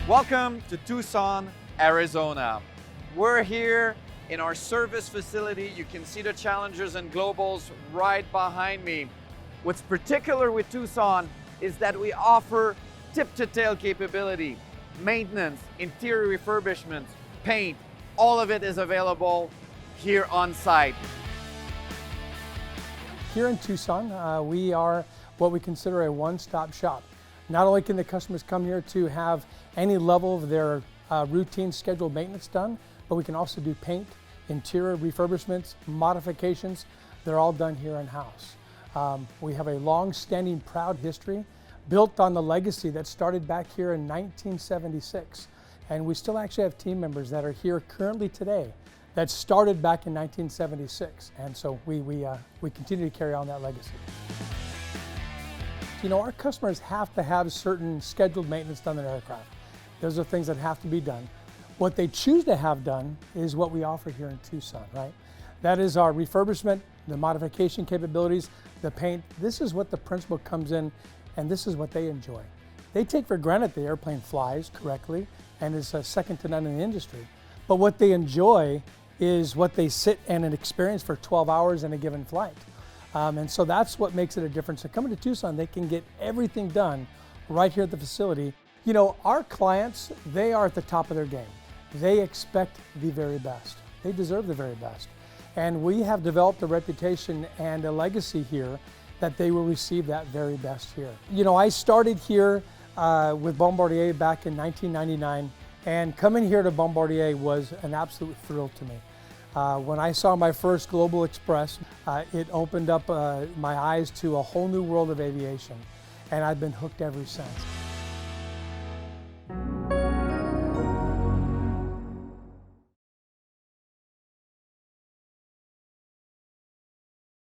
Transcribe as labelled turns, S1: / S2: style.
S1: Welcome to Tucson, Arizona. We're here in our service facility. You can see the Challengers and Globals right behind me. What's particular with Tucson is that we offer tip-to-tail capability, maintenance, interior refurbishments, paint, all of it is available here on site.
S2: Here in Tucson, we are what we consider a one-stop shop. Not only can the customers come here to have any level of their routine scheduled maintenance done, but we can also do paint, interior refurbishments, modifications. They're all done here in-house. We have a long-standing, proud history built on the legacy that started back here in 1976. And we still actually have team members that are here currently today that started back in 1976. And so we continue to carry on that legacy. You know, our customers have to have certain scheduled maintenance done on their aircraft. Those are things that have to be done. What they choose to have done is what we offer here in Tucson, right? That is our refurbishment, the modification capabilities, the paint. This is what the principal comes in, and this is what they enjoy. They take for granted the airplane flies correctly and is second to none in the industry. But what they enjoy is what they sit and experience for 12 hours in a given flight. And so that's what makes it a difference. So coming to Tucson, they can get everything done right here at the facility. You know, our clients, they are at the top of their game. They expect the very best. They deserve the very best. And we have developed a reputation and a legacy here that they will receive that very best here. You know, I started here with Bombardier back in 1999, and coming here to Bombardier was an absolute thrill to me. When I saw my first Global Express, it opened up my eyes to a whole new world of aviation, and I've been hooked ever since.